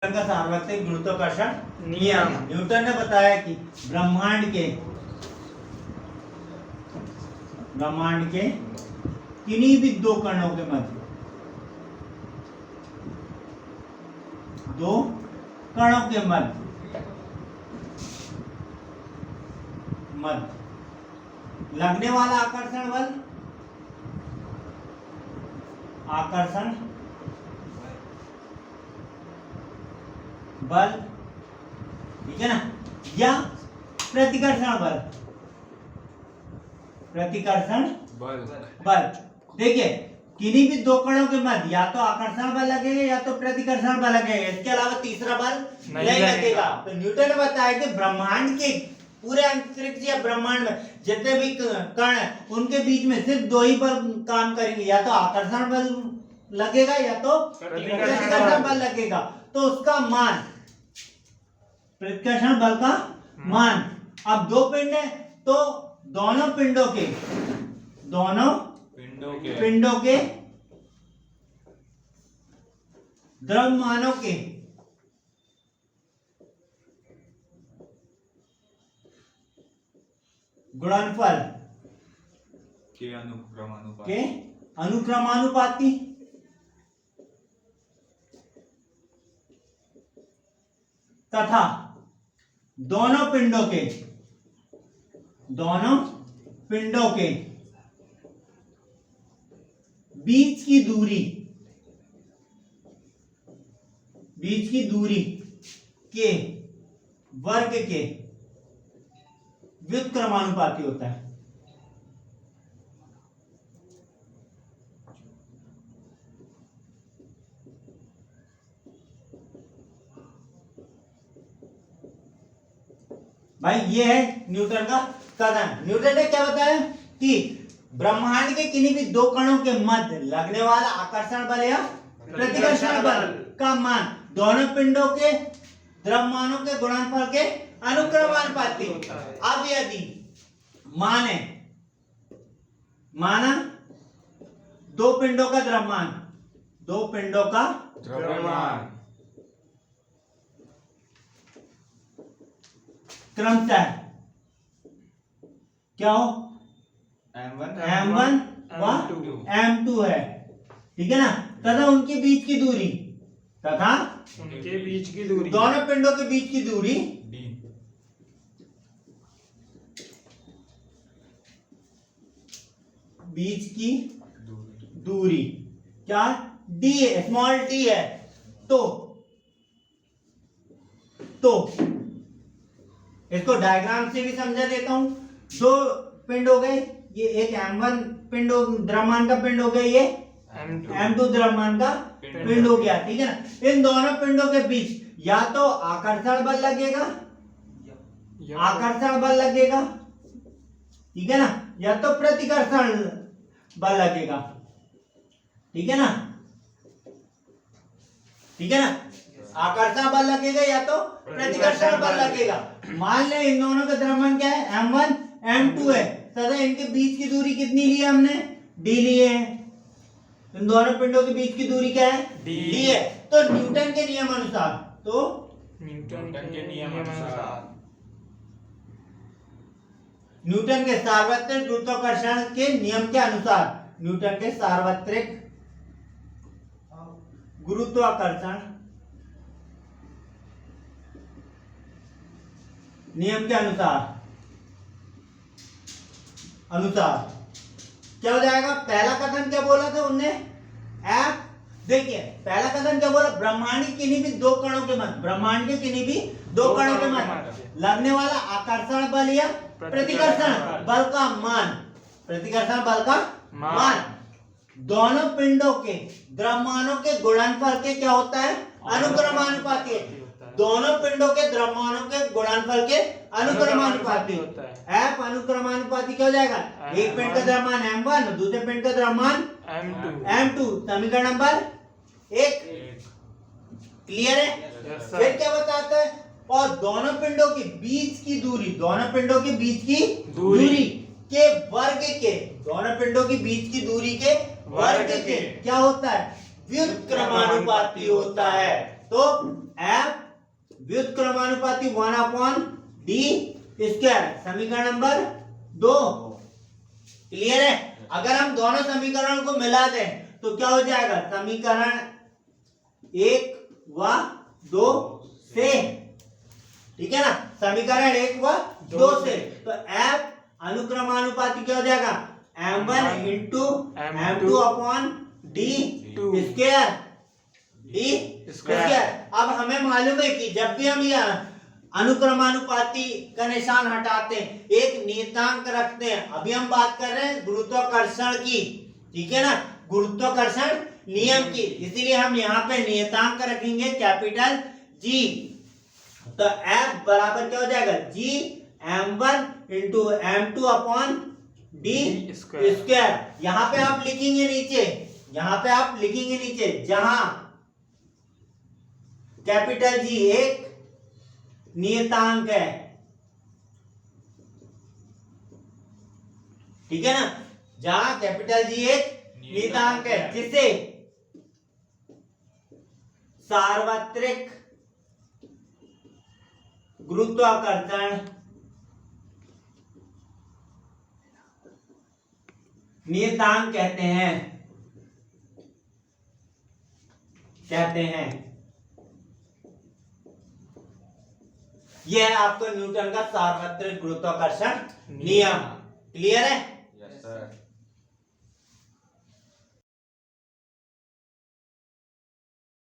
का सार्वत्रिक गुरुत्वाकर्षण नियम। न्यूटन ने बताया कि ब्रह्मांड के किन्हीं भी दो कणों के मध्य लगने वाला आकर्षण बल ठीक है ना, या प्रतिकर्षण बल देखिए किन्हीं भी दो कणों के मध्य या तो आकर्षण बल लगेगा या तो प्रतिकर्षण बल लगेगा, इसके अलावा तीसरा बल नहीं लगेगा। तो न्यूटन ने बताया कि ब्रह्मांड के पूरे अंतरिक्ष या ब्रह्मांड में जितने भी कण हैं उनके बीच में सिर्फ दो ही बल काम करेंगे, या तो आकर्षण बल लगेगा या तो प्रतिकर्षण बल लगेगा। तो उसका मान, प्रतिकर्षण बल का मान, अब दो पिंड है तो दोनों पिंडों के द्रव्यमानों के गुणनफल के अनुक्रमानुपाती तथा दोनों पिंडों के बीच की दूरी के वर्ग के व्युत्क्रमानुपाती होता है। भाई ये है न्यूटन का कथन। न्यूटन ने क्या बताया कि ब्रह्मांड के किन्हीं भी दो कणों के मध्य लगने वाला आकर्षण बल या प्रतिकर्षण बल का मान दोनों पिंडों के द्रव्यमानों के गुणनफल के अनुक्रमानुपाती। अब यदि माना दो पिंडों का द्रव्यमान क्रमशः क्या हो, m1 व m2 है, ठीक है ना, तथा उनके बीच की दूरी दोनों पिंडों के बीच की दूरी क्या d है, स्मॉल d है। तो इसको डायग्राम से भी समझा देता हूं। दो पिंड हो गए, ये एक m1 पिंड द्रव्यमान का पिंड हो गया, ये m2 द्रव्यमान का पिंड हो गया, ठीक है ना। इन दोनों पिंडों के बीच या तो आकर्षण बल लगेगा, ठीक है ना, या तो प्रतिकर्षण बल लगेगा, ठीक है ना, आकर्षण बल लगेगा या तो प्रतिकर्षण बल लगेगा। मान लें इन दोनों का द्रव्यमान क्या है, m1 m2 है, तथा इनके बीच की दूरी कितनी ली है हमने, d लिए है। इन दोनों पिंडों के बीच की दूरी क्या है, d है। तो न्यूटन के नियम अनुसार न्यूटन के सार्वत्रिक गुरुत्वाकर्षण के नियम के अनुसार, न्यूटन के सार्वत्रिक गुरुत्वाकर्षण नियम के अनुसार क्या हो जाएगा। पहला कथन क्या बोला था उनने, देखिए पहला कथन क्या बोला, ब्रह्मांड के किन्हीं भी दो कणों के मध्य लगने वाला आकर्षण बल या प्रतिकर्षण बल का मान दोनों पिंडों के द्रव्यमानों के गुणनफल के क्या होता है, अनुक्रमानुपाती। दोनों पिंडों के द्रव्यमानों के गुणनफल के अनुक्रमानुपाती होता है। F अनुक्रमानुपाती क्या हो जाएगा, एक पिंड का द्रव्यमान m1 दूसरे पिंड का द्रव्यमान m2। समीकरण नंबर 1 क्लियर है। फिर क्या बताता है, और दोनों पिंडों के बीच की दूरी के वर्ग के, दोनों पिंडों के बीच की दूरी के वर्ग के क्या होता है, व्युत्क्रमानुपाती होता है। तो F व्युत्क्रमानुपाती 1/d², समीकरण नंबर 2। क्लियर है? अगर हम दोनों समीकरणों को मिला दें तो क्या हो जाएगा? समीकरण 1 व 2 से, ठीक है ना, समीकरण 1 व 2 से, तो F अनुक्रमानुपाती क्या हो जाएगा? m1 into m2 upon d²। अब हमें मालूम है कि जब भी हम यह अनुक्रमानुपाती का निशान हटाते हैं, एक नियतांक रखते हैं। अभी हम बात कर रहे हैं गुरुत्वाकर्षण की, ठीक है ना, गुरुत्वाकर्षण नियम की, इसीलिए हम यहाँ पे नियतांक रखेंगे कैपिटल G। तो F बराबर क्या हो जाएगा? G m1 into m2 upon d²। यहाँ पे आप लिखेंगे नीचे, यहाँ पे आप लिखेंगे नीचे, जहां कैपिटल G एक नियतांक है, ठीक है ना, जहां कैपिटल G एक नियतांक है, जिसे सार्वत्रिक गुरुत्वाकर्षण नियतांक कहते हैं। यह है आपको न्यूटन का सार्वत्रिक गुरुत्वाकर्षण नियम। क्लियर है? Yes sir.